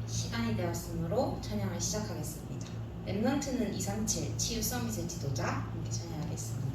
시간이 되었으므로 찬양을 시작하겠습니다. 랩넌트는 237 치유 서밋의 지도자 함께 찬양하겠습니다.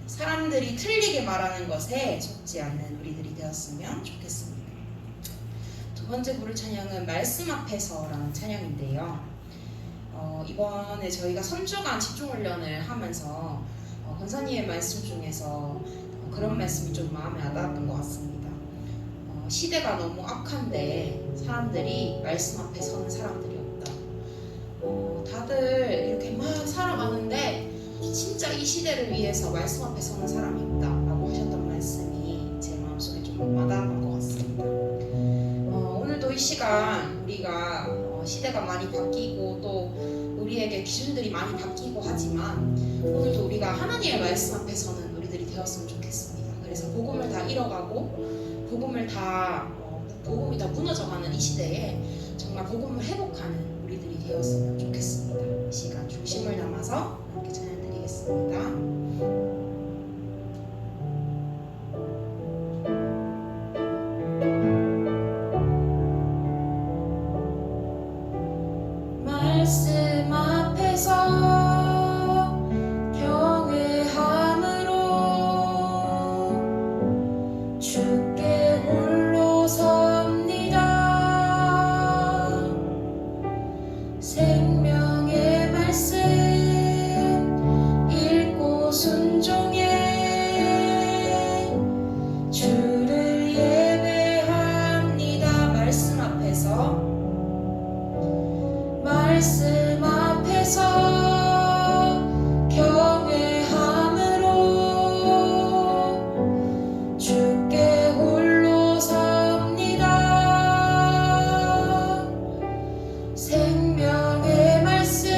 사람들이 틀리게 말하는 것에 속지 않는 우리들이 되었으면 좋겠습니다. 두 번째 부를 찬양은 말씀 앞에서라는 찬양인데요. 이번에 저희가 선주간 집중훈련을 하면서 권사님의 말씀 중에서 그런 말씀이 좀 마음에 와닿았던 것 같습니다. 시대가 너무 악한데 사람들이 말씀 앞에 서는 사람들이 없다. 다들 이렇게 막 살아가는데 진짜 이 시대를 위해서 말씀 앞에 서는 사람이 없다라고 하셨던 말씀이 제 마음속에 좀 와닿았던 것 같습니다. 오늘도 이 시간 우리가 시대가 많이 바뀌고 또 우리에게 기준들이 많이 바뀌고 하지만 오늘도 우리가 하나님의 말씀 앞에 서는 우리들이 되었으면 좋겠습니다. 그래서 복음을 다 잃어가고 복음이 다 무너져가는 이 시대에 정말 복음을 회복하는 우리들이 되었으면 좋겠습니다. 이 시간 중심을 담아서 함께 찬양드리겠습니다. 말씀 앞에서 경외함으로 주께 홀로 섭니다. 말씀 앞에서 경외함으로 주께 홀로 섭니다. 생명의 말씀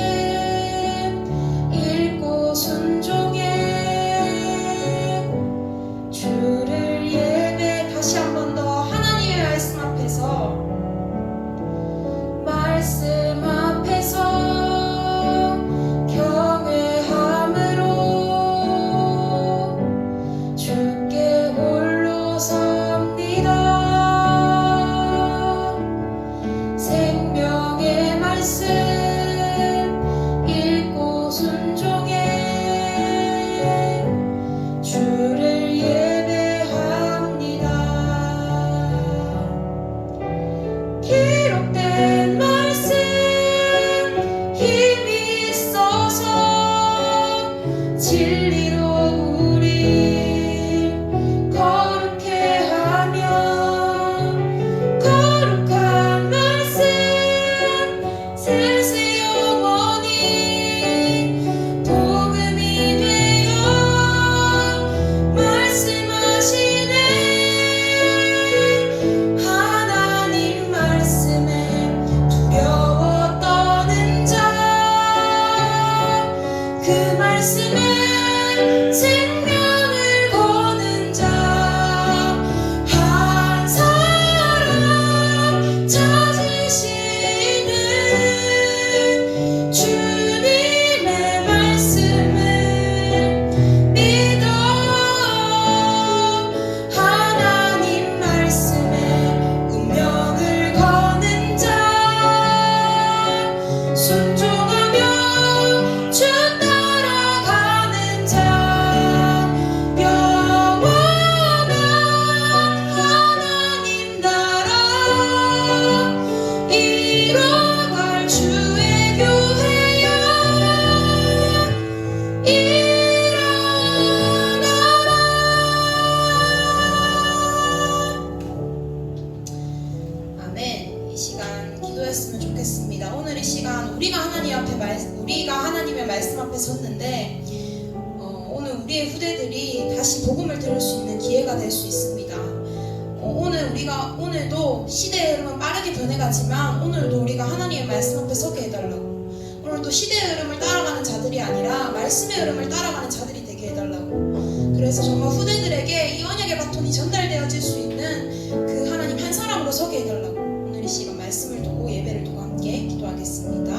읽고 순종해 주를 예배. 다시 한 번 더 하나님의 말씀 앞에서 경외함으로 주께 홀로 섭니다. 생명의 말씀 읽고 순종해 주를 예배합니다. 기록된 말씀 힘이 있어서 진리로 우리 거룩해 하며 거룩한 말씀 세세 영원히 복음이 되어 말씀하시네. 하나님 말씀에 두려워 떠는 자 그 말씀에 생명을 거는 자 한 사람 찾으시는 주님의 말씀을 믿어. 하나님 말씀에 운명을 거는 자 순종하며 주 따라가는 자 영원한 하나님 나라 이뤄갈 주의 교회여 일어나라. 아멘. 이 시간 기도했으면 좋겠습니다. 오늘 이 시간 우리가 하나님의 말씀 앞에 섰는데 오늘 우리의 후대들이 다시 복음을 들을 수 있는 기회가 될 수 있습니다. 오늘도 시대의 흐름은 빠르게 변해가지만 오늘도 우리가 하나님의 말씀 앞에 서게 해달라고. 오늘도 시대의 흐름을 따라가는 자들이 아니라 말씀의 흐름을 따라가는 자들이 되게 해달라고. 그래서 정말 후대들에게 이 언약의 바톤이 전달되어질 수 있는 그 하나님 한 사람으로 서게 해달라고. 오늘 이 시간 말씀을 두고 예배를 두고 함께 기도하겠습니다.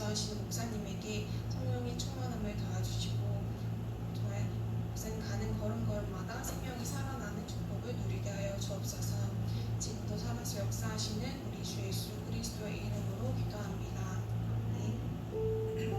하시는 목사님에게 성령의 충만함을 더해주시고 정말 목사님 가는 걸음걸음마다 생명이 살아나는 축복을 누리게 하여 주옵소서. 지금도 살아서 역사하시는 우리 주 예수 그리스도의 이름으로 기도합니다. 아멘.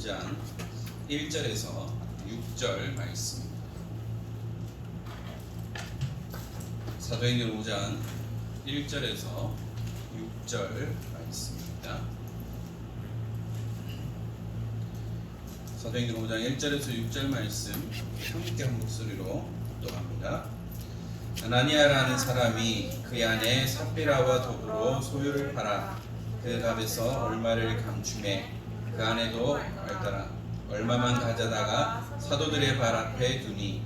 5장 1절에서 6절 말씀입니다. 사도행전 5장 1절에서 6절 말씀입니다. 사도행전 5장 1절에서 6절 말씀 함께 한 목소리로 독독합니다. 아나니아라는 사람이 그 안에 삽비라와 도구로 소유를 팔아 그 값에서 얼마를 감춤해 그 안에도 얼마만 가져다가 사도들의 발 앞에 두니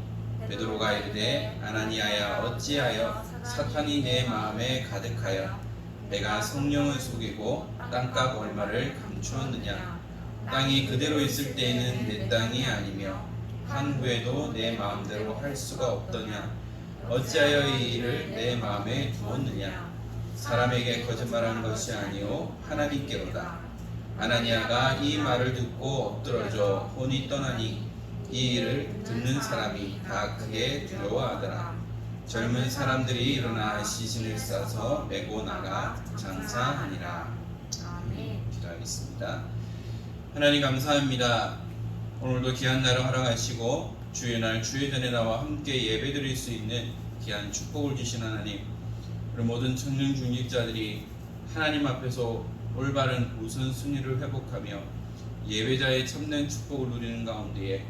베드로가 이르되 아나니아야 어찌하여 사탄이 내 마음에 가득하여 내가 성령을 속이고 땅값 얼마를 감추었느냐. 땅이 그대로 있을 때에는 내 땅이 아니며 한 후에도 내 마음대로 할 수가 없더냐. 어찌하여 이 일을 내 마음에 두었느냐. 사람에게 거짓말한 것이 아니오 하나님께로다. 아나니아가 이 말을 듣고 엎드러져 혼이 떠나니 이 일을 듣는 사람이 다 크게 두려워하더라. 젊은 사람들이 일어나 시신을 싸서 메고 나가 장사하니라. 아멘. 기도하겠습니다. 하나님 감사합니다. 오늘도 귀한 날을 허락하시고 주의 날 주의 전에 나와 함께 예배드릴 수 있는 귀한 축복을 주신 하나님, 우리 모든 청년 중직자들이 하나님 앞에서 올바른 우선순위를 회복하며 예배자의 참된 축복을 누리는 가운데에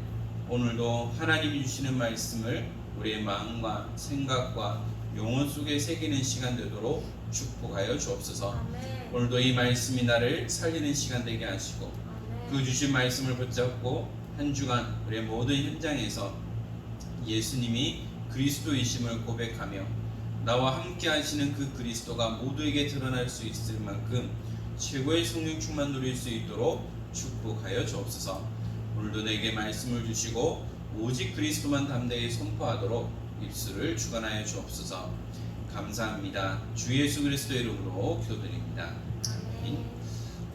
오늘도 하나님이 주시는 말씀을 우리의 마음과 생각과 영혼 속에 새기는 시간 되도록 축복하여 주옵소서. 아멘. 오늘도 이 말씀이 나를 살리는 시간 되게 하시고 아멘. 그 주신 말씀을 붙잡고 한 주간 우리의 모든 현장에서 예수님이 그리스도이심을 고백하며 나와 함께 하시는 그 그리스도가 모두에게 드러날 수 있을 만큼 최고의 성령 충만 누릴 수 있도록 축복하여 주옵소서. 오늘도 내게 말씀을 주시고 오직 그리스도만 담대히 선포하도록 입술을 주관하여 주옵소서. 감사합니다. 주 예수 그리스도의 이름으로 기도드립니다. 아멘.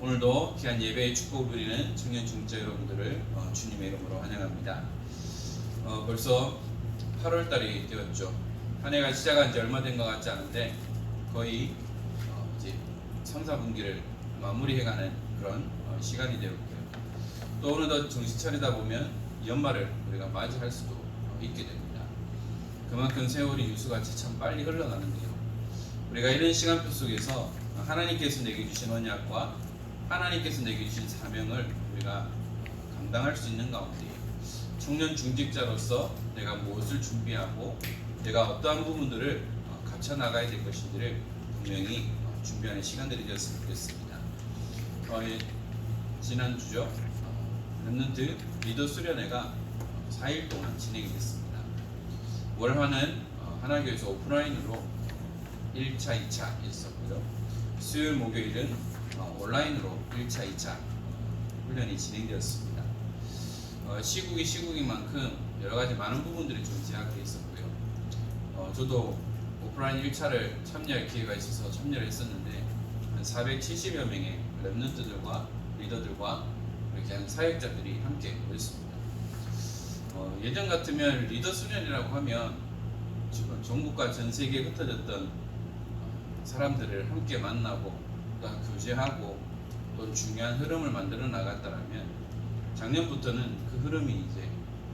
오늘도 귀한 예배의 축복을 누리는 청년 중직자 여러분들을 주님의 이름으로 환영합니다. 벌써 8월달이 되었죠. 한 해가 시작한 지 얼마 된 것 같지 않은데 거의 이제 3, 4분기를 마무리해가는 그런 시간이 되었고요. 또 어느덧 정신 차리다 보면 연말을 우리가 맞이할 수도 있게 됩니다. 그만큼 세월이 유수같이 참 빨리 흘러가는데요. 우리가 이런 시간표 속에서 하나님께서 내게 주신 언약과 하나님께서 내게 주신 사명을 우리가 감당할 수 있는 가운데 청년 중직자로서 내가 무엇을 준비하고 내가 어떠한 부분들을 갖춰 나가야 될 것인지를 분명히 준비하는 시간들이 되었으면 좋겠습니다. 지난주죠. 렘넌트 리더 수련회가 4일 동안 진행이 됐습니다. 월화는 하나교에서 오프라인으로 1차, 2차 있었고요. 수요일, 목요일은 온라인으로 1차, 2차 훈련이 진행되었습니다. 시국이 시국인 만큼 여러가지 많은 부분들이 좀 제약되어 있었고요. 저도 오프라인 1차를 참여할 기회가 있어서 참여를 했었는데 한 470여 명의 렘넌트들과 리더들과 이렇게 한 사역자들이 함께 모였습니다. 예전 같으면 리더 수련이라고 하면 전국과 전 세계에 흩어졌던 사람들을 함께 만나고 또 교제하고 또 중요한 흐름을 만들어 나갔다면 작년부터는 그 흐름이 이제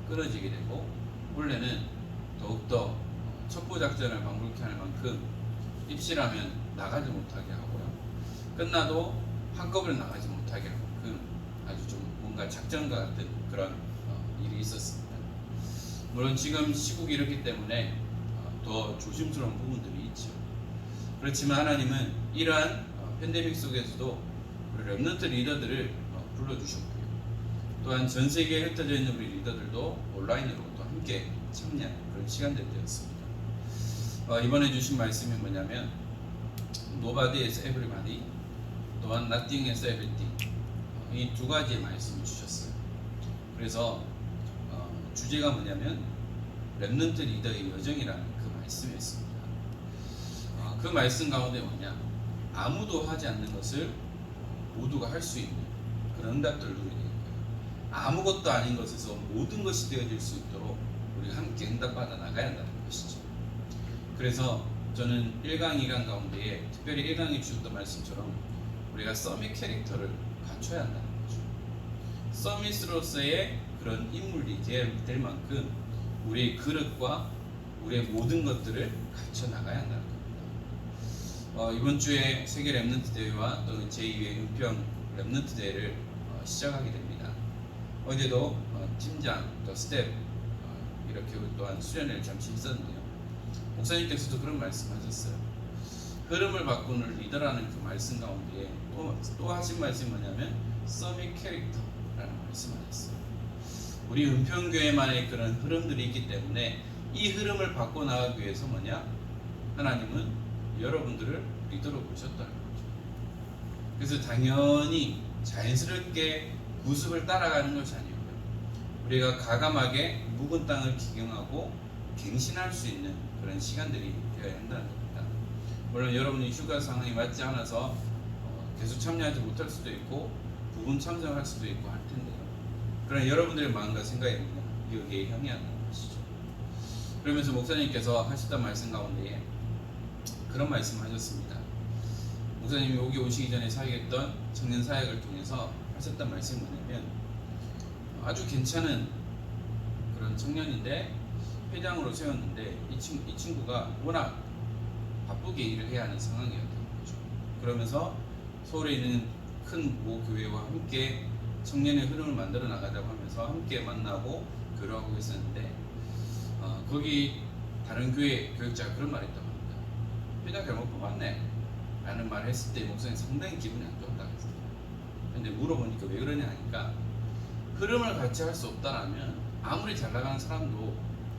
끊어지게 되고 올해는 더욱더 첩보 작전을 방불케 할 만큼 입실하면 나가지 못하게 하고요. 끝나도 한꺼번에 나가지 못하게 할 만큼 아주 좀 뭔가 작전과 같은 그런 일이 있었습니다. 물론 지금 시국이 이렇기 때문에 더 조심스러운 부분들이 있죠. 그렇지만 하나님은 이러한 팬데믹 속에서도 우리 렘넌트 리더들을 불러주셨고요. 또한 전 세계에 흩어져 있는 우리 리더들도 온라인으로 또 함께 참여하는 그런 시간들이 되었습니다. 이번에 주신 말씀이 뭐냐면 Nobody is everybody, 또한 Nothing is everything, 이 두 가지의 말씀을 주셨어요. 그래서 주제가 뭐냐면 렘넌트 리더의 여정이라는 그 말씀이었습니다. 그 말씀 가운데 뭐냐, 아무도 하지 않는 것을 모두가 할 수 있는 그런 응답들을 누리게 될 거예요. 아무것도 아닌 것에서 모든 것이 되어질 수 있도록 우리가 함께 응답받아 나가야 한다는 것이죠. 그래서 저는 1강, 2강 가운데에 특별히 1강에 주셨던 말씀처럼 우리가 서밋 캐릭터를 갖춰야 한다는 거죠. 서밋으로서의 그런 인물이 될 만큼 우리의 그릇과 우리의 모든 것들을 갖춰 나가야 한다는 겁니다. 이번 주에 세계 랩넌트 대회와 또는 제2회 은평 랩넌트 대회를 시작하게 됩니다. 어제도 팀장, 또 스텝 이렇게 또한 수련회를 잠시 있었는데요. 목사님께서도 그런 말씀하셨어요. 흐름을 바꾸는 리더라는 그 말씀 가운데 또 하신 말씀이 뭐냐면 서밋 캐릭터라는 말씀하셨어요. 우리 은평교회만의 그런 흐름들이 있기 때문에 이 흐름을 바꿔 나가기 위해서 뭐냐? 하나님은 여러분들을 리더로 보셨다는 거죠. 그래서 당연히 자연스럽게 구습을 따라가는 것이 아니고요. 우리가 과감하게 묵은 땅을 기경하고 갱신할 수 있는 그런 시간들이 되어야 한다는 겁니다. 물론 여러분이 휴가 상황이 맞지 않아서 계속 참여하지 못할 수도 있고 부분 참석할 수도 있고 할 텐데요. 그러나 여러분들의 마음과 생각이 여기에 향해한다는 것이죠. 그러면서 목사님께서 하셨던 말씀 가운데 그런 말씀을 하셨습니다. 목사님이 여기 오시기 전에 사역했던 청년 사역을 통해서 하셨던 말씀이 뭐냐면 아주 괜찮은 그런 청년인데 회장으로 세웠는데 이 친구가 워낙 바쁘게 일을 해야 하는 상황이었던 거죠. 그러면서 서울에 있는 큰 모 교회와 함께 청년의 흐름을 만들어 나가자고 하면서 함께 만나고 교류하고 있었는데 거기 다른 교회 교육자가 그런 말을 했다고 합니다. 회장 잘못 뽑았네 라는 말을 했을 때 목사님 상당히 기분이 안 좋았다고 했어요. 근데 물어보니까 왜 그러냐 하니까 흐름을 같이 할 수 없다라면 아무리 잘 나가는 사람도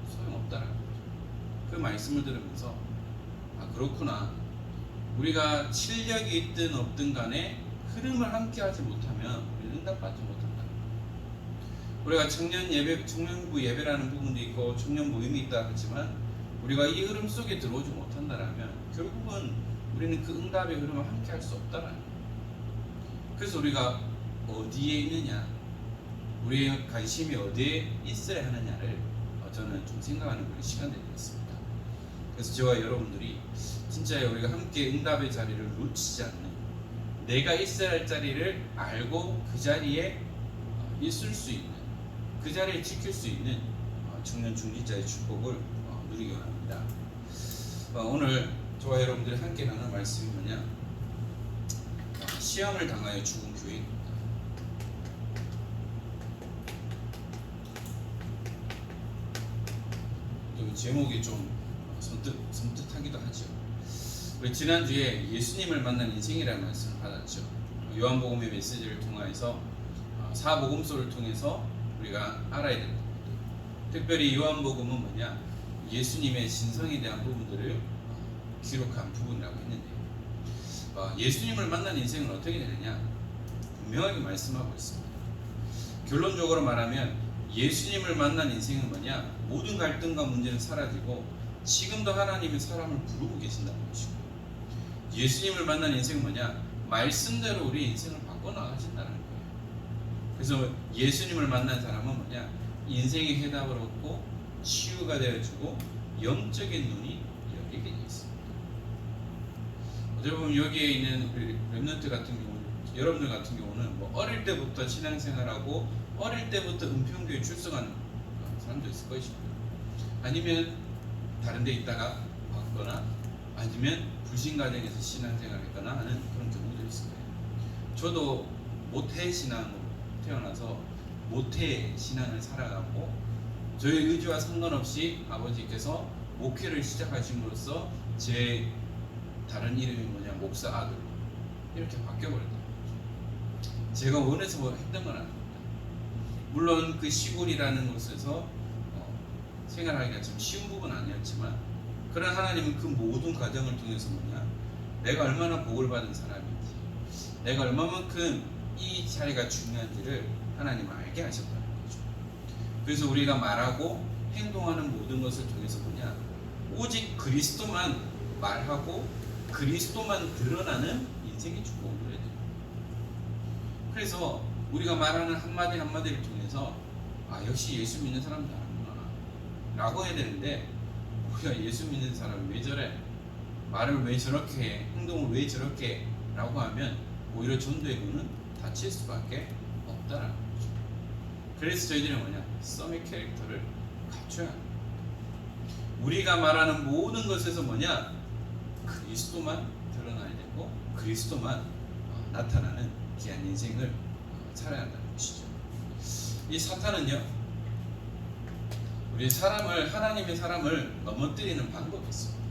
소용없다라는 거죠. 그 말씀을 들으면서 그렇구나. 우리가 실력이 있든 없든 간에 흐름을 함께 하지 못하면 우리는 응답받지 못한다. 우리가 청년부 예배라는 부분도 있고 청년 모임이 있다 하지만 우리가 이 흐름 속에 들어오지 못한다라면 결국은 우리는 그 응답의 흐름을 함께 할 수 없다라는 거예요. 그래서 우리가 어디에 있느냐, 우리의 관심이 어디에 있어야 하느냐를 저는 좀 생각하는 그런 시간들이 있습니다. 그래서 저와 여러분들이 진짜 우리가 함께 응답의 자리를 놓치지 않는, 내가 있어야 할 자리를 알고 그 자리에 있을 수 있는, 그 자리를 지킬 수 있는 청년 중직자의 축복을 누리기 원합니다. 오늘 저와 여러분들이 함께 나눌 말씀이 뭐냐? 시험을 당하여 죽은 교회입니다. 제목이 좀 섬뜩하기도 하죠. 우리 지난주에 예수님을 만난 인생이라는 말씀을 받았죠. 요한복음의 메시지를 통해서 사복음서를 통해서 우리가 알아야 됩니다. 특별히 요한복음은 뭐냐? 예수님의 신성에 대한 부분들을 기록한 부분이라고 했는데요. 예수님을 만난 인생은 어떻게 되느냐? 분명하게 말씀하고 있습니다. 결론적으로 말하면 예수님을 만난 인생은 뭐냐? 모든 갈등과 문제는 사라지고 지금도 하나님이 사람을 부르고 계신다는 것이고, 예수님을 만난 인생은 뭐냐? 말씀대로 우리 인생을 바꿔나가신다는 거예요. 그래서 예수님을 만난 사람은 뭐냐? 인생의 해답을 얻고 치유가 되어지고 영적인 눈이 열리게 되어 있습니다. 어떻게 보면 여기에 있는 우리 랩넌트 같은 경우는, 여러분들 같은 경우는 뭐 어릴 때부터 신앙생활하고 어릴 때부터 은평교회 출석하는 사람도 있을 것이고요. 아니면 다른 데 있다가 봤거나 아니면 불신가정에서 신앙생활을 했거나 하는 그런 경우도 있을 거예요. 저도 모태 신앙으로 태어나서 모태 신앙을 살아가고 저희 의지와 상관없이 아버지께서 목회를 시작하심으로써 제 다른 이름이 뭐냐, 목사 아들로 이렇게 바뀌어버렸다는 거죠. 제가 원해서 뭐 했던 건 아닙니다. 물론 그 시골이라는 곳에서 생활하기가 참 쉬운 부분은 아니었지만, 그러나 하나님은 그 모든 과정을 통해서 뭐냐, 내가 얼마나 복을 받은 사람인지, 내가 얼마만큼 이 자리가 중요한지를 하나님은 알게 하셨다는 거죠. 그래서 우리가 말하고 행동하는 모든 것을 통해서 뭐냐, 오직 그리스도만 말하고 그리스도만 드러나는 인생의 축복을 누려야 돼요. 그래서 우리가 말하는 한마디 한마디를 통해서 역시 예수 믿는 사람 다르구나 라고 해야 되는데, 우리가 예수 믿는 사람이 왜 저래? 말을 왜 저렇게 해? 행동을 왜 저렇게 해? 라고 하면 오히려 전도의 문은 닫힐 수밖에 없다라는 거죠. 그래서 저희들은 뭐냐? 썸의 캐릭터를 갖춰야 합니다. 우리가 말하는 모든 것에서 뭐냐? 그리스도만 드러나야 되고 그리스도만 나타나는 귀한 인생을 살아야 한다는 것이죠. 이 사탄은요, 우리 사람을, 하나님의 사람을 넘어뜨리는 방법이 있습니다.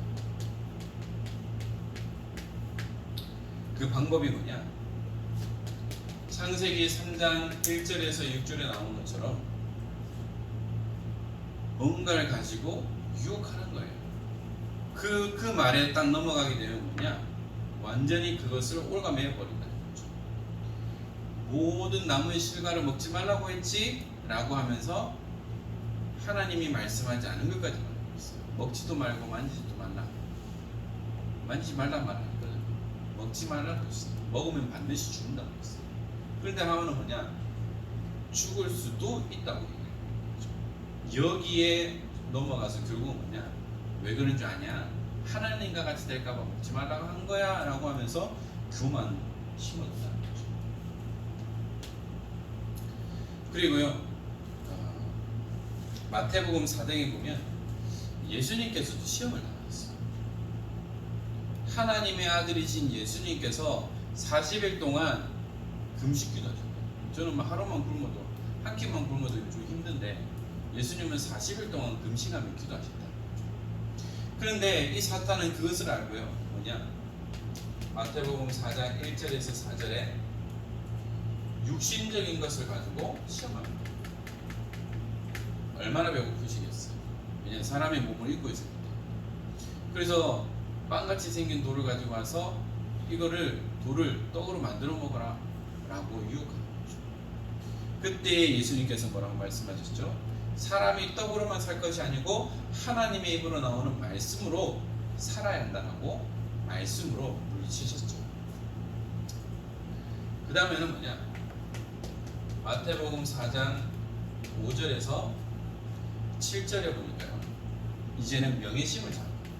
그 방법이 뭐냐? 창세기 3장 1절에서 6절에 나온 것처럼 뭔가를 가지고 유혹하는 거예요. 그 말에 딱 넘어가게 되면 뭐냐? 완전히 그것을 올가매어 버린다는 거죠. 모든 나무의 실과를 먹지 말라고 했지? 라고 하면서 하나님이 말씀하지 않은 것까지 말하고 있어요. 먹지도 말고 만지지도 말라. 만지지 말라 말하거든. 먹지 말라고 했어요. 먹으면 반드시 죽는다고 했어요. 그런데 하나는 뭐냐? 죽을 수도 있다고 얘기해요. 여기에 넘어가서 결국 뭐냐? 왜 그런 줄 아냐? 하나님과 같이 될까봐 먹지 말라고 한 거야 라고 하면서 교만 심어둔다는 거죠. 그리고요, 마태복음 4장에 보면 예수님께서도 시험을 당하셨어요. 하나님의 아들이신 예수님께서 40일 동안 금식기도 하셨어요. 저는 뭐 하루만 굶어도, 한 끼만 굶어도 좀 힘든데 예수님은 40일 동안 금식하며 기도하셨다. 그런데 이 사탄은 그것을 알고요, 뭐냐? 마태복음 4장 1절에서 4절에 육신적인 것을 가지고 시험합니다. 얼마나 배고프시겠어요? 왜냐하면 사람의 몸을 입고 있습니다. 그래서 빵같이 생긴 돌을 가지고 와서 이거를 돌을 떡으로 만들어 먹어라 라고 유혹하는 거죠. 그때 예수님께서 뭐라고 말씀하셨죠? 사람이 떡으로만 살 것이 아니고 하나님의 입으로 나오는 말씀으로 살아야 한다고 말씀으로 물리치셨죠. 그 다음에는 뭐냐? 마태복음 4장 5절에서 7절에 보니까요, 이제는 명예심을 잡는 겁니다.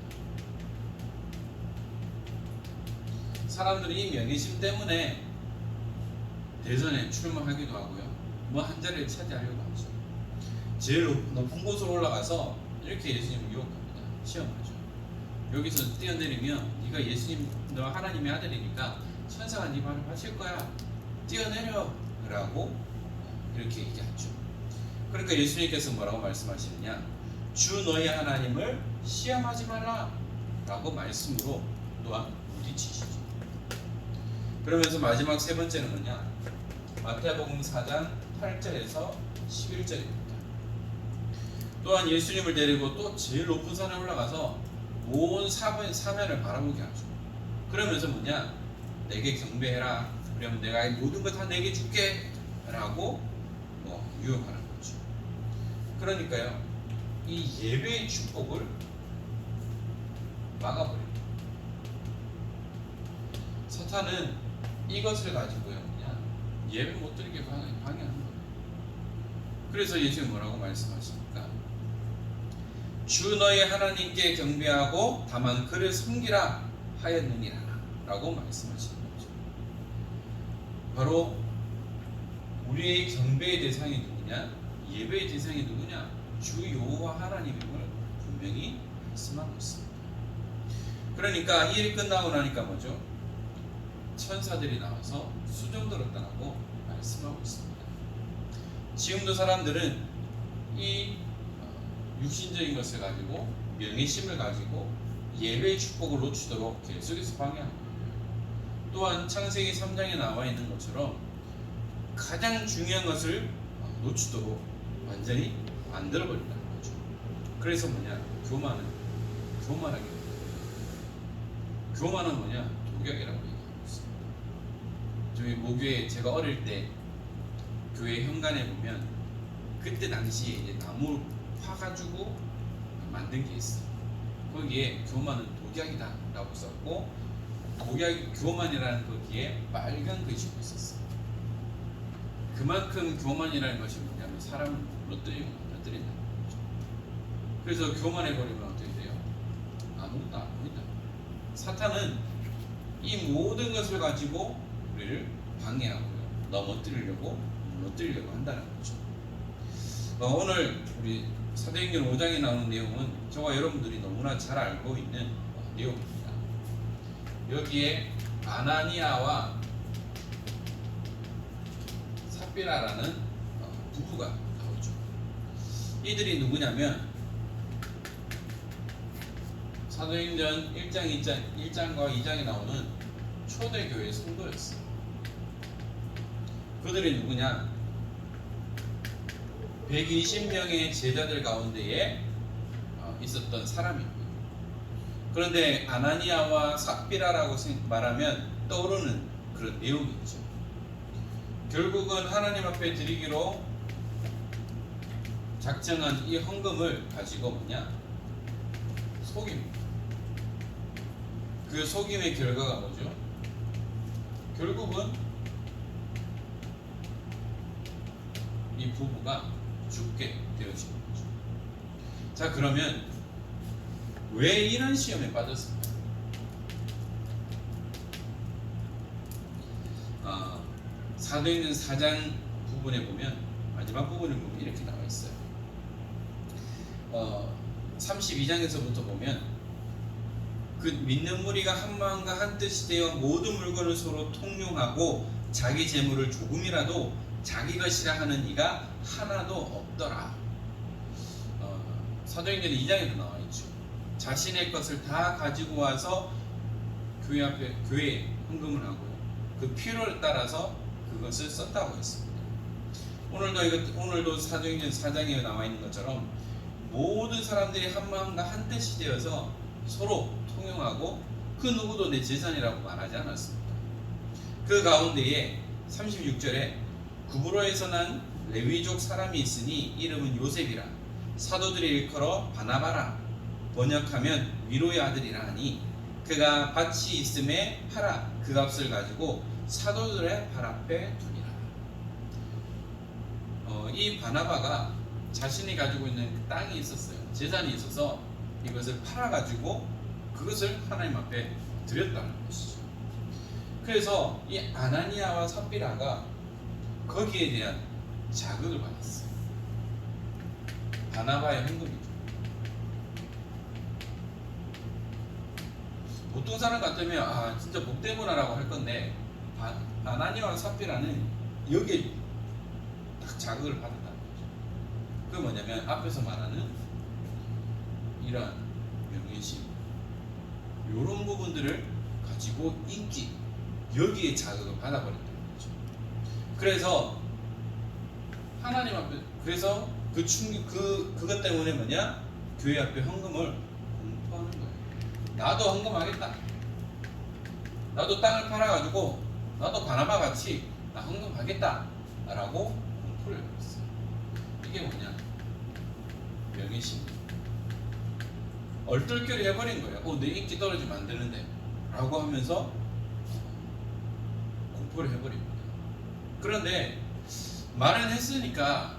사람들이 이 명예심 때문에 대선에 출마하기도 하고요, 뭐 한 자리를 차지하려고 하죠. 제일 높은 곳으로 올라가서 이렇게 예수님을 유혹합니다. 시험하죠. 여기서 뛰어내리면 네가 예수님, 너 하나님의 아들이니까 천사가 네 발을 받칠 거야. 뛰어내려 라고 이렇게 얘기하죠. 그러니까 예수님께서 뭐라고 말씀하시느냐? 주 너희 하나님을 시험하지 말라 라고 말씀으로 또한 부딪히시죠. 그러면서 마지막 세 번째는 뭐냐? 마태복음 4장 8절에서 11절입니다. 또한 예수님을 데리고 또 제일 높은 산에 올라가서 온 사면을 바라보게 하죠. 그러면서 뭐냐? 내게 경배해라. 그러면 내가 이 모든 것 다 내게 줄게 라고 유혹하는 거죠. 그러니까요, 이 예배의 축복을 막아버립니다. 사탄은 이것을 가지고요, 그냥 예배 못 드리게 방해하는 거예요. 그래서 예수님 뭐라고 말씀하십니까? 주 너희 하나님께 경배하고 다만 그를 섬기라 하였느니라 라고 말씀하시는 거죠. 바로 우리의 경배의 대상이 누구냐? 예배의 대상이 누구냐? 주 여호와 하나님임을 분명히 말씀하고 있습니다. 그러니까 이 일이 끝나고 나니까 뭐죠? 천사들이 나와서 수종 들었다고 말씀하고 있습니다. 지금도 사람들은 이 육신적인 것을 가지고 명예심을 가지고 예배의 축복을 놓치도록 계속해서 방해하고 있고요. 또한 창세기 3장에 나와 있는 것처럼 가장 중요한 것을 놓치도록 완전히 만들어버린다는 거죠. 그래서 뭐냐? 교만은 뭐냐? 독약이라고 얘기하고 있습니다. 저희 모교에 제가 어릴 때 교회 현관에 보면 그때 당시에 이제 나무 파가지고 만든 게 있어요. 거기에 교만은 독약이다 라고 썼고, 교만이라는 거기에 빨간 글씨 가 있었어요. 그만큼 교만이라는 것이 뭐냐면 사람을 무너뜨리고 무너뜨린다는 거죠. 그래서 교만해버리면 어떻게 돼요? 아무것도 안 보인다. 사탄은 이 모든 것을 가지고 우리를 방해하고요, 넘어뜨리려고 무너뜨리려고 한다는 거죠. 오늘 우리 사도행전 5장에 나오는 내용은 저와 여러분들이 너무나 잘 알고 있는 내용입니다. 여기에 아나니아와 삽비라라는 부부가 나오죠. 이들이 누구냐면 사도행전 1장과 2장에 나오는 초대교회 성도였어요. 그들이 누구냐? 120명의 제자들 가운데에 있었던 사람입니다. 그런데 아나니아와 삽비라라고 말하면 떠오르는 그런 내용이죠. 결국은 하나님 앞에 드리기로 작정한 이 헌금을 가지고 속입니다. 그 속임의 결과가 뭐죠? 결국은 이 부부가 죽게 되어진 거죠. 자, 그러면 왜 이런 시험에 빠졌습니까? 사도행전 4장 부분에 보면, 마지막 부분에 보면 이렇게 나와 있어요. 32장에서부터 보면 그 믿는 무리가 한 마음과 한 뜻이 되어 모든 물건을 서로 통용하고 자기 재물을 조금이라도 자기 것이라 하는 이가 하나도 없더라. 사도행전 2장에도 나와 있죠. 자신의 것을 다 가지고 와서 교회에 헌금을 하고요. 그 필요에 따라서 그것을 썼다고 했습니다. 오늘도 사도행전 4장에 나와 있는 것처럼 모든 사람들이 한 마음과 한 뜻이 되어서 서로 통용하고 그 누구도 내 재산이라고 말하지 않았습니다. 그 가운데에 36절에 구브로에서 난 레위족 사람이 있으니 이름은 요셉이라 사도들의 일컬어 바나바라 번역하면 위로의 아들이라 하니 그가 밭이 있음에 팔아 그 값을 가지고 사도들의 발 앞에 두니라. 이 바나바가 자신이 가지고 있는 땅이 있었어요. 재산이 있어서 이것을 팔아가지고 그것을 하나님 앞에 드렸다는 것이죠. 그래서 이 아나니아와 삽비라가 거기에 대한 자극을 받았어요. 바나바의 헌금이죠. 보통 사람 같으면 진짜 복되구나라고 할 건데 아나니아와 삽비라는 여기에 딱 자극을 받았다는 거죠. 그게 뭐냐면 앞에서 말하는 이런 명예심 이런 부분들을 가지고 인기 여기에 자극을 받아버린다는 거죠. 그래서 하나님 앞에 그것 때문에 교회 앞에 헌금을 공포하는 거예요. 나도 헌금하겠다. 나도 땅을 팔아가지고 나도 바나바 같이 나 헌금하겠다 라고 공포를 했어요. 이게 명예심. 얼떨결에 해버린 거예요. 내 인기 떨어지면 안 되는데 라고 하면서 공포를 해버립니다. 그런데 말은 했으니까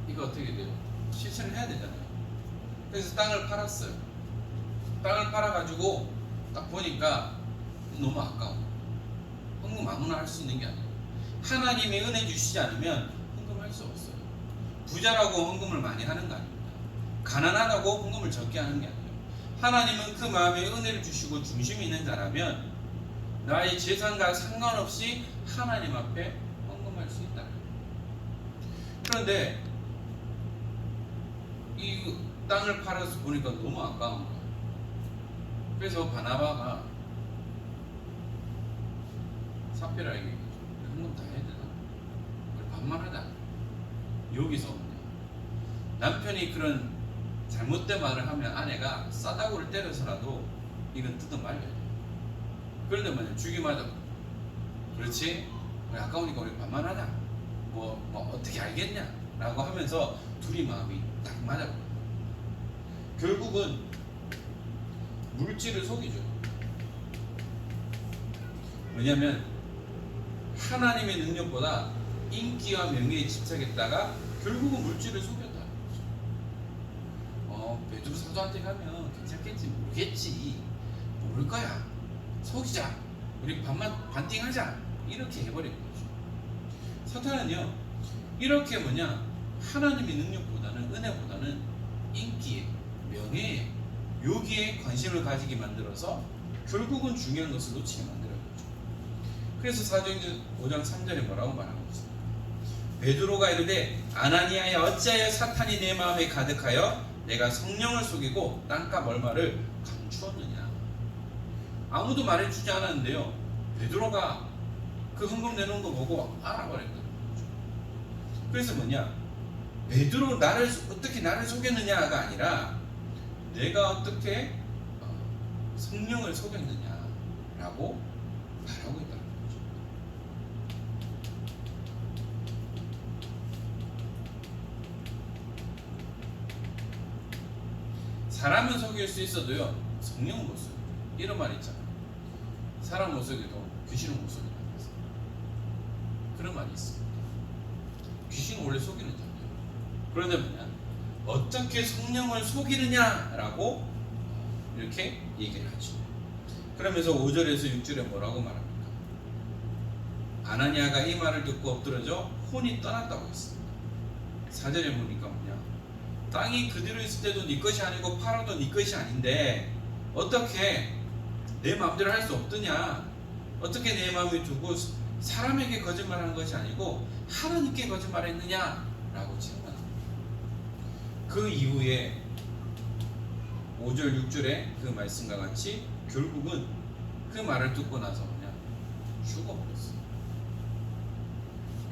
이거 어떻게 돼요? 실천을 해야 되잖아요. 그래서 땅을 팔았어요. 땅을 팔아가지고 딱 보니까 너무 아까워. 헌금 아무나 할 수 있는 게 아니에요. 하나님의 은혜 주시지 않으면 헌금할 수 없어요. 부자라고 헌금을 많이 하는 거 아닙니다. 가난하다고 헌금을 적게 하는 게 아니에요. 하나님은 그 마음에 은혜를 주시고 중심이 있는 자라면 나의 재산과 상관없이 하나님 앞에 헌금할 수 있다. 그런데 이 땅을 팔아서 보니까 너무 아까운 거예요. 그래서 바나바가 삽비라에게 헌금 다 해야 되나? 우리 반말하자. 여기서 남편이 그런 잘못된 말을 하면 아내가 싸다구를 때려서라도 이건 뜯어 말려야 돼. 그런데 주기마다 그렇지? 아까우니까 우리 반말하자. 뭐 어떻게 알겠냐? 라고 하면서 둘이 마음이 딱 맞아버려요. 결국은 물질을 속이죠. 왜냐면 하나님의 능력보다 인기와 명예에 집착했다가 결국은 물질을 속였다는 거죠. 베드로 사도한테 가면 괜찮겠지 모르겠지 모를 거야 속이자 우리 반띵하자 이렇게 해버린 거죠. 사탄은요 이렇게 하나님의 능력보다는 은혜보다는 인기에, 명예에, 여기에 관심을 가지게 만들어서 결국은 중요한 것을 놓치게 만들어요. 그래서 사도행전 5장 3절에 뭐라고 말하고 있습니다. 베드로가 이르되 아나니아야 어찌하여 사탄이 내 마음에 가득하여 내가 성령을 속이고 땅값 얼마를 감추었느냐. 아무도 말해주지 않았는데요, 베드로가 그 헌금 내놓은 거 보고 알아버렸거든요. 그래서 뭐냐, 베드로 어떻게 나를 속였느냐가 아니라 내가 어떻게 성령을 속였느냐라고 말하고 있다는 거죠. 사람은 속일 수 있어도요, 성령은 못 속여. 이런 말 있잖아요. 사람 못 속여도 귀신은 못 속인다. 그런 말이 있습니다. 귀신은 원래 속이는 자예요. 그런데 뭐냐, 어떻게 성령을 속이느냐라고 이렇게 얘기를 하죠. 그러면서 5절에서 6절에 뭐라고 말합니까? 아나니아가 이 말을 듣고 엎드러져 혼이 떠났다고 했습니다. 4절에 보니까 뭐냐, 땅이 그대로 있을 때도 네 것이 아니고 팔아도 네 것이 아닌데 어떻게 내 마음대로 할 수 없더냐, 어떻게 내 마음에 두고 사람에게 거짓말하는 것이 아니고 하나님께 거짓말했느냐라고 질문합니다. 그 이후에 5절 6절에 그 말씀과 같이 결국은 그 말을 듣고 나서 그냥 죽어버렸어요.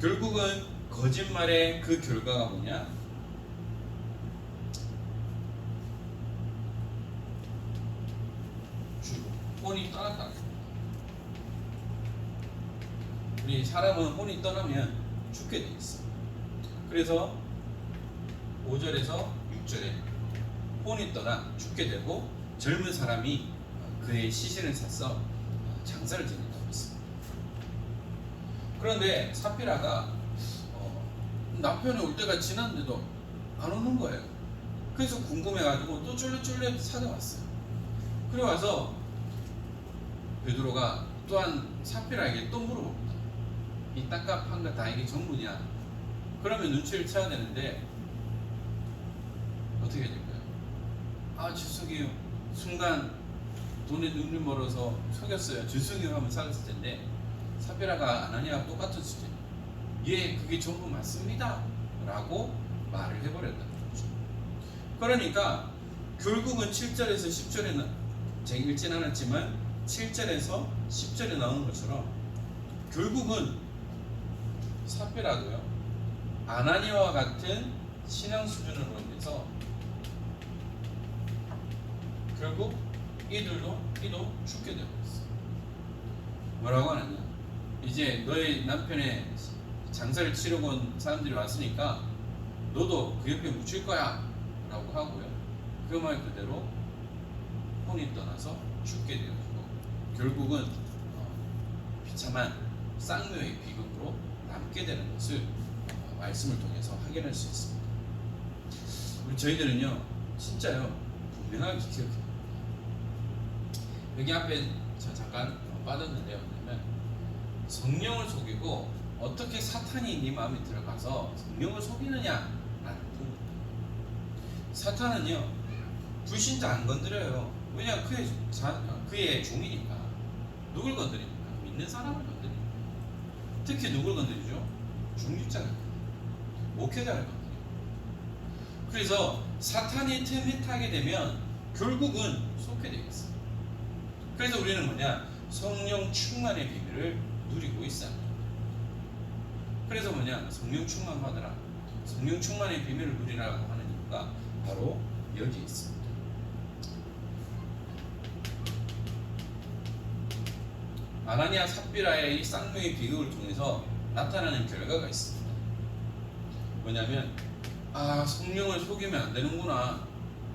결국은 거짓말의 그 결과가 뭐냐, 혼이 떠났다. 우리 사람은 혼이 떠나면 죽게 돼 있어. 그래서 5절에서 6절에 혼이 떠나 죽게 되고 젊은 사람이 그의 시신을 사서 장사를 지낸다고 했습니다. 그런데 삽비라가 남편이 올 때가 지났는데도 안 오는 거예요. 그래서 궁금해가지고 또 쫄래쫄래 찾아왔어요. 그래 와서 베드로가 또한 삽비라에게 또 물어봅니다. 이 땅값 한 거 다 이게 전부냐? 그러면 눈치를 채야 되는데 어떻게 해야 될까요? 아, 죄송해요. 순간 돈에 눈이 멀어서 속였어요. 죄송해요 하면 살았을 텐데 삽비라가 아나니아와 똑같은 수준. 예, 그게 전부 맞습니다 라고 말을 해버렸다는 거죠. 그러니까 결국은 7절에서 10절에는 제가 읽진 않았지만 7절에서 10절에 나오는 것처럼 결국은 삽비라도요, 아나니아와 같은 신앙 수준으로 인해서 결국 이도 죽게 되고 있어요. 뭐라고 하느냐, 이제 너의 남편의 장사를 치르고 온 사람들이 왔으니까 너도 그 옆에 묻힐 거야 라고 하고요, 그 말 그대로 혼이 떠나서 죽게 되어지고 결국은 비참한 쌍묘의 비극으로 남게 되는 것을 말씀을 통해서 확인할 수 있습니다. 우리 저희들은요, 진짜요, 분명하게 기억해요. 여기 앞에 저 잠깐 빠졌는데요. 왜냐면 성령을 속이고 어떻게 사탄이 네 마음에 들어가서 성령을 속이느냐라는 부분. 사탄은요, 불신자 안 건드려요. 왜냐, 그의 종이니까. 누굴 건드립니까? 믿는 사람을 건드립니다. 특히 누굴 건드리죠? 중직자를 건드립니다. 목회자를 건드립니다. 그래서 사탄이 틈에 타게 되면 결국은 속게 되겠어요. 그래서 우리는 뭐냐, 성령 충만의 비밀을 누리고 있어야 합니다. 그래서 뭐냐, 성령 충만 받으라, 성령 충만의 비밀을 누리라고 하는 이유가 바로 여기에 있습니다. 아나니아 삽비라의 이 쌍묘의 비극을 통해서 나타나는 결과가 있습니다. 뭐냐면, 아, 성령을 속이면 안 되는구나,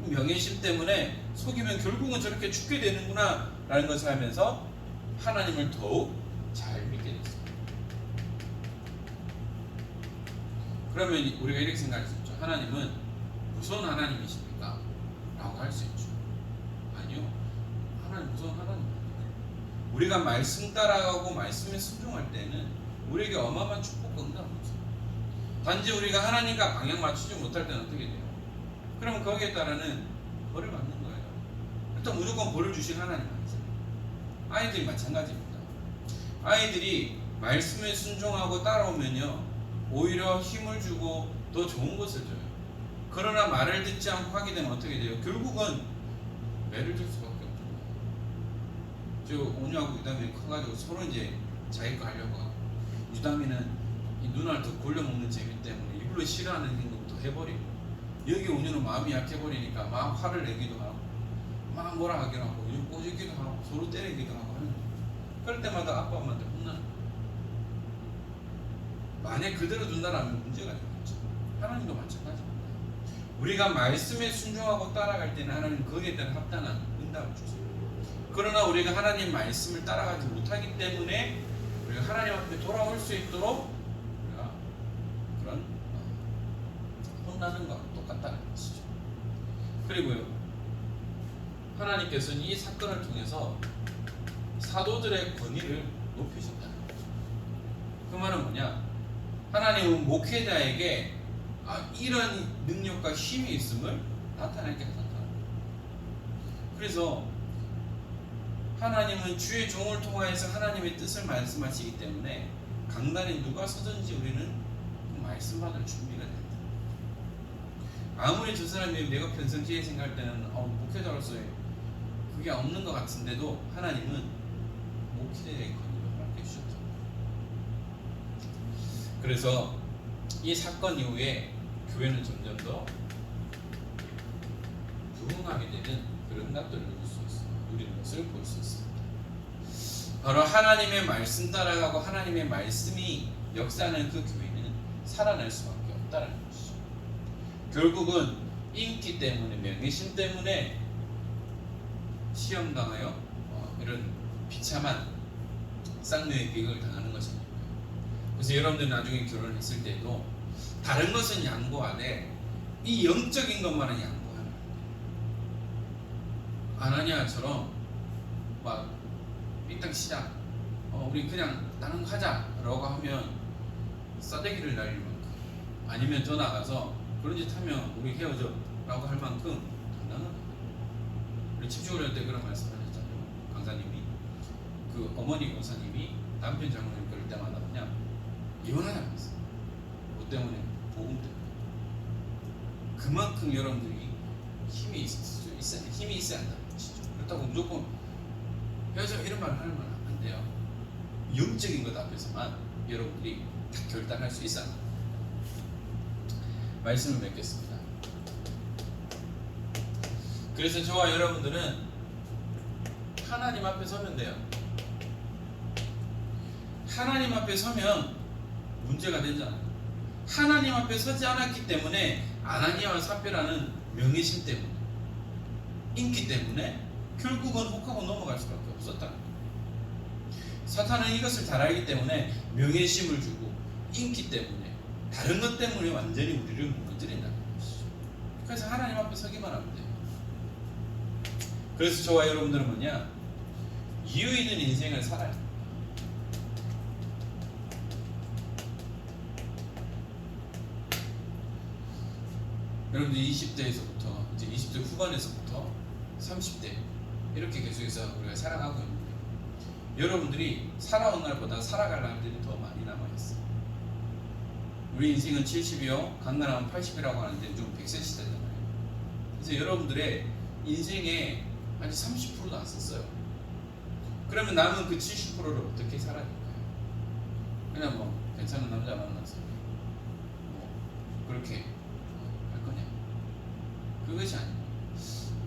명예심 때문에 속이면 결국은 저렇게 죽게 되는구나 라는 것을 하면서 하나님을 더욱 잘 믿게 됐습니다. 그러면 우리가 이렇게 생각할 수 있죠. 하나님은 무서운 하나님이십니까? 라고 할 수 있죠. 아니요, 하나님 무서운 하나님입니다. 우리가 말씀 따라가고 말씀에 순종할 때는 우리에게 어마어마한 축복과 응답이 있어요. 단지 우리가 하나님과 방향 맞추지 못할 때는 어떻게 돼요? 그러면 거기에 따라는 벌을 받는 거예요. 일단 무조건 벌을 주신 하나님 아니죠. 아이들이 마찬가지입니다. 아이들이 말씀에 순종하고 따라오면요, 오히려 힘을 주고 더 좋은 것을 줘요. 그러나 말을 듣지 않고 하게 되면 어떻게 돼요? 결국은 매를 들 수밖에 없죠. 저 온유하고 유담이 커가지고 서로 이제 자기 거 하려고 하고, 유담이는 이 누나를 더 골려먹는 재미 때문에 일부러 싫어하는 행동도 해버리고, 여기 온유는 마음이 약해버리니까 막 화를 내기도 하고 막 뭐라 하기도 하고 꼬집기도 하고 서로 때리기도 하고 하는 거예요. 그럴 때마다 아빠 엄마한테 혼나는 거예요. 만약 그대로 둔다라면 문제가 되겠죠. 하나님도 마찬가지입니다. 우리가 말씀에 순종하고 따라갈 때는 하나님 거기에 따른 합당한 응답을 주세요. 그러나 우리가 하나님 말씀을 따라가지 못하기 때문에 우리가 하나님 앞에 돌아올 수 있도록 우리가 그런 혼나는 거와 똑같다는 것이죠. 그리고요, 하나님께서는 이 사건을 통해서 사도들의 권위를 높이셨다. 그 말은 뭐냐? 하나님은 목회자에게 이런 능력과 힘이 있음을 나타내게 하셨다. 그래서 하나님은 주의 종을 통하여서 하나님의 뜻을 말씀하시기 때문에 강단에 누가 서든지 우리는 그 말씀 받을 준비가 된다. 아무리 저 사람이 내가 평상시에 생각할 때는 목회자로서의 그게 없는 것 같은데도 하나님은 목회자의 권위를 허락해 주셨다. 그래서 이 사건 이후에 교회는 점점 더 부흥하게 되는 그런 것들을 누리는 것을 볼 수 있습니다. 바로 하나님의 말씀 따라가고 하나님의 말씀이 역사하는 그 교회는 살아날 수밖에 없다는 것이죠. 결국은 인기 때문에, 명예심 때문에 시험당하여 이런 비참한 쌍욕의 비극을 당하는 것입니다. 그래서 여러분들 나중에 결혼했을 때도 다른 것은 양보하되 이 영적인 것만은 양보하라. 아나니아처럼 막 삐딱 시작, 우리 그냥 다른 거 하자라고 하면 싸대기를 날릴 만큼, 아니면 더 나가서 그런 짓 하면 우리 헤어져 라고 할 만큼 당당한 거예요. 우리 집중을 할 때 그런 말씀 하셨잖아요. 강사님이, 그 어머니 권사님이 남편 장로님 그럴 때마다 그냥 이혼하자고 했어요. 뭐 때문에? 복음 때문에. 그만큼 여러분들이 힘이 있어야 한다는 것이죠. 그렇다고 무조건 헤어져 이런 말을 하면 안 돼요. 영적인 것 앞에서만 여러분들이 다 결단할 수 있어야 합니다. 말씀을 맺겠습니다. 그래서 저와 여러분들은 하나님 앞에 서면 돼요. 하나님 앞에 서면 문제가 되잖아요. 하나님 앞에 서지 않았기 때문에 아나니아와 삽비라는 명예심 때문에, 인기 때문에 결국은 혹하고 넘어갈 수밖에 없었다는 거예요. 사탄은 이것을 잘 알기 때문에 명예심을 주고 인기 때문에 다른 것 때문에 완전히 우리를 무너뜨린다는 것이죠. 그래서 하나님 앞에 서기만 하면 돼요. 그래서 저와 여러분들은 뭐냐? 이유 있는 인생을 살아야 돼요. 여러분들 20대에서부터 이제 20대 후반에서부터 30대 이렇게 계속해서 우리가 살아가고 있는데, 여러분들이 살아온 날보다 살아갈 날들이 더 많이 남아있어요. 우리 인생은 70이요, 강간하면 80이라고 하는데 좀 100세 시대잖아요. 그래서 여러분들의 인생의 아직 30%도 안 썼어요. 그러면 남은 그 70%를 어떻게 살아야 될까요? 그냥 뭐 괜찮은 남자 만나서 뭐 그렇게 할 거냐? 그것이 아니에요.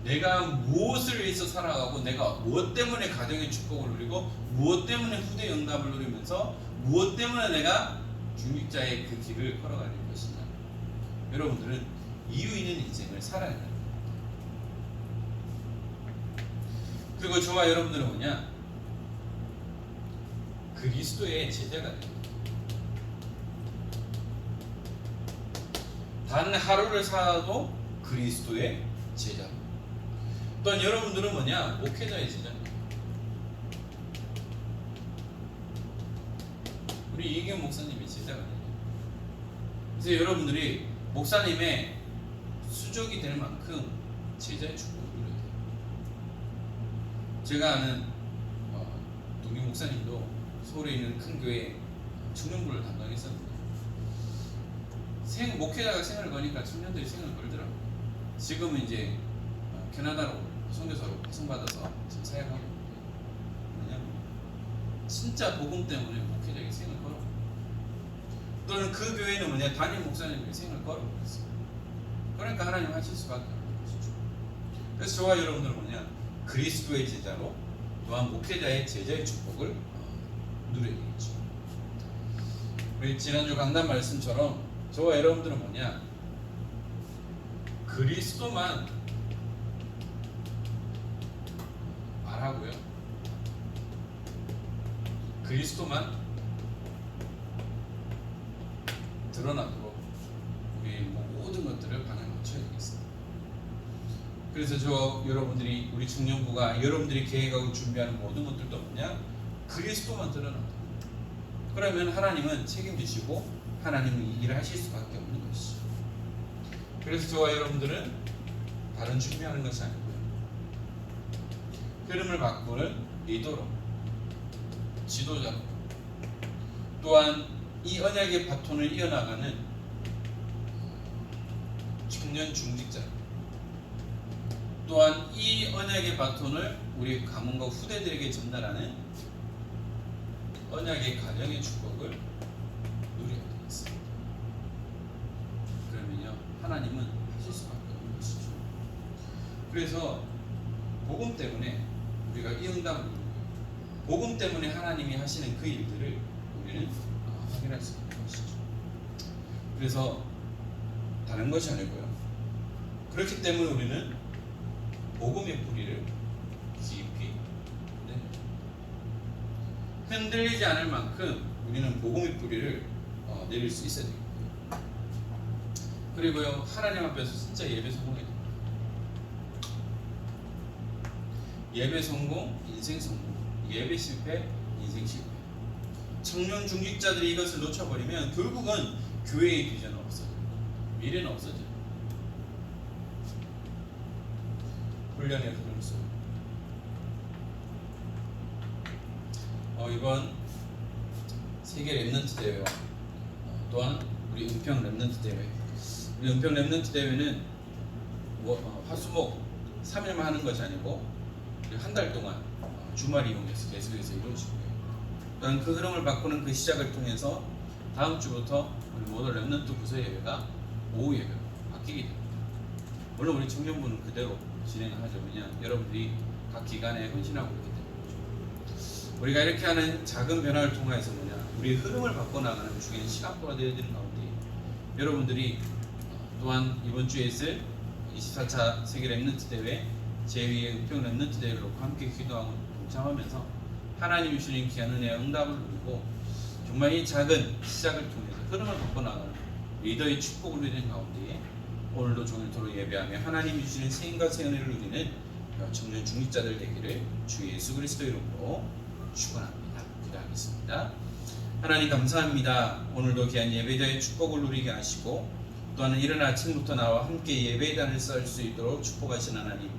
내가 무엇을 위해서 살아가고, 내가 무엇 때문에 가정의 축복을 누리고, 무엇 때문에 후대 응답을 누리면서, 무엇 때문에 내가 중직자의 그 길을 걸어가는 것이냐. 여러분들은 이유 있는 인생을 살아야 합니다. 그리고 저와 여러분들은 뭐냐? 그리스도의 제자가 됩니다. 단 하루를 살아도 그리스도의 제자. 또한 여러분들은 뭐냐? 목회자의 제자입니다. 우리 이경 목사님이 제자가 돼요. 그래서 여러분들이 목사님의 수족이 될 만큼 제자의 축복을 누려야 돼요. 제가 아는 동기 목사님도 서울에 있는 큰 교회 청년부를 담당했었는데 목회자가 생을 거니까 청년들이 생을 걸더라고요. 지금은 이제 캐나다로 선교사로 파송받아서 지금 사역하고 있는데 뭐냐면 진짜 복음 때문에 목회자에게 생을 걸어. 또는 그 교회는 뭐냐, 담임 목사님에게 생을 걸어버렸어요. 그러니까 하나님 하실 수밖에 없는 것이죠. 그래서 저와 여러분들은 뭐냐, 그리스도의 제자로 또한 목회자의 제자의 축복을 누려야 되겠죠. 우리 지난주 강단 말씀처럼 저와 여러분들은 뭐냐, 그리스도만 말하고요, 그리스도만 드러나도록 우리 모든 것들을 방향 맞춰야 되겠습니다. 그래서 저 여러분들이, 우리 청년부가 여러분들이 계획하고 준비하는 모든 것들도 뭐냐, 그리스도만 드러나도록. 그러면 하나님은 책임지시고 하나님은 일을 하실 수밖에 없는 것이죠. 그래서 저와 여러분들은 다른 준비하는 것이 아니고요, 흐름을 바꾸는 리더로, 지도자로, 또한 이 언약의 바톤을 이어나가는 청년 중직자, 또한 이 언약의 바톤을 우리 가문과 후대들에게 전달하는 언약의 가정의 축복을 누려야 되겠습니다. 그러면요, 하나님은 하실 수밖에 없는 것이죠. 그래서 복음 때문에 우리가 이 응답을 누리고, 복음 때문에 하나님이 하시는 그 일들을 우리는 확인할 수 있는 것이죠. 그래서 다른 것이 아니고요, 그렇기 때문에 우리는 복음의 뿌리를 깊이 내립니다. 흔들리지 않을 만큼 우리는 복음의 뿌리를 내릴 수 있어야 되겠고요. 그리고요, 하나님 앞에서 진짜 예배 성공해야 됩니다. 예배 성공, 인생 성공. 예배 실패, 인생 실패. 청년 중직자들이 이것을 놓쳐버리면 결국은 교회의 비전은 없어져요. 미래는 없어져요. 훈련의 흐름 속 이번 세계 랩넌트 대회와 또한 우리 은평 랩넌트 대회, 우리 은평 랩넌트 대회는 화수목 3일만 하는 것이 아니고 한 달 동안 주말 이용해서 계속해서 이루어지고요. 또한 그 흐름을 바꾸는 그 시작을 통해서 다음 주부터 우리 모든 랩넌트 부서 예배가 오후 예배로 바뀌게 됩니다. 물론 우리 청년부는 그대로 진행을 하죠. 왜냐, 여러분들이 각 기관에 헌신하고 있기 때문에. 우리가 이렇게 하는 작은 변화를 통해서 뭐냐, 우리 흐름을 바꿔나가는 중요한 시간표가 되어야 되는 가운데, 여러분들이 또한 이번 주에 있을 24차 세계 랩넌트 대회 제2의 은평 랩넌트 대회를 놓고 함께 기도하고 동참하면서 하나님이 주시는 귀한 은혜의 응답을 누리고, 정말 이 작은 시작을 통해서 흐름을 바꿔나가는 리더의 축복을 누리는 가운데에 오늘도 종일토록 예배하며 하나님이 주시는 세임과 새 은혜를 누리는 청년 중직자들 되기를 주 예수 그리스도 이름으로 축원합니다. 기도하겠습니다. 하나님 감사합니다. 오늘도 귀한 예배자의 축복을 누리게 하시고, 또한 이른 아침부터 나와 함께 예배단을 썰 수 있도록 축복하신 하나님,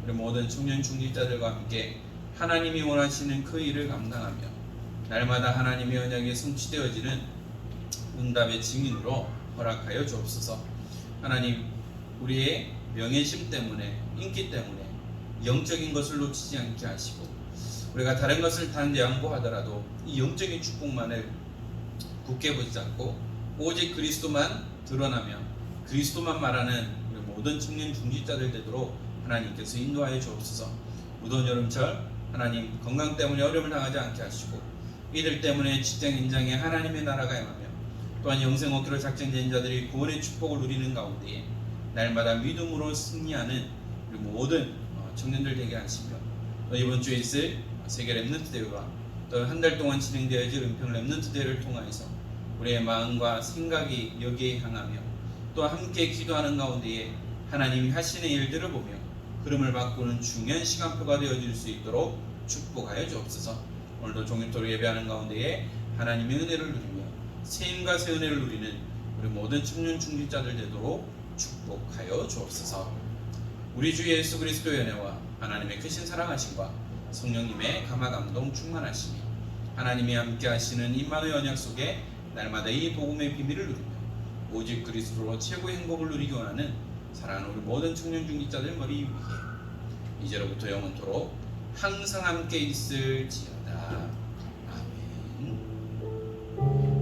우리 모든 청년 중직자들과 함께 하나님이 원하시는 그 일을 감당하며 날마다 하나님의 언약에 성취되어지는 응답의 증인으로 허락하여 주옵소서. 하나님, 우리의 명예심 때문에, 인기 때문에 영적인 것을 놓치지 않게 하시고, 우리가 다른 것을 단 양보하더라도 이 영적인 축복만을 굳게 붙잡고 오직 그리스도만 드러나며 그리스도만 말하는 우리 모든 청년 중직자들 되도록 하나님께서 인도하여 주옵소서. 무더운 여름철 하나님, 건강 때문에 어려움을 당하지 않게 하시고, 이들 때문에 직장 현장에 하나님의 나라가 임하며, 또한 영생 얻기로 작정된 자들이 구원의 축복을 누리는 가운데에 날마다 믿음으로 승리하는 우리 모든 청년들 되게 하시며, 또 이번 주에 있을 세계 랩넌트 대회와 또 한 달 동안 진행되어질 은평 랩넌트 대회를 통하여서 우리의 마음과 생각이 여기에 향하며 또 함께 기도하는 가운데에 하나님이 하시는 일들을 보며 흐름을 바꾸는 중요한 시간표가 되어질 수 있도록 축복하여 주옵소서. 오늘도 종일토록 예배하는 가운데에 하나님의 은혜를 누리며 세임과 새 은혜를 누리는 우리 우리 모든 청년 중직자들 되도록 축복하여 주옵소서. 우리 주 예수 그리스도의 은혜와 하나님의 크신 사랑하심과 성령님의 감화 감동 충만하심이 하나님이 함께 하시는 임마누엘 언약 속에 날마다 이 복음의 비밀을 누리며 오직 그리스도로 최고의 행복을 누리기 원하는 사랑하는 우리 모든 청년 중직자들 머리 위에 이제로부터 영원토록 항상 함께 있을지어다. 아멘.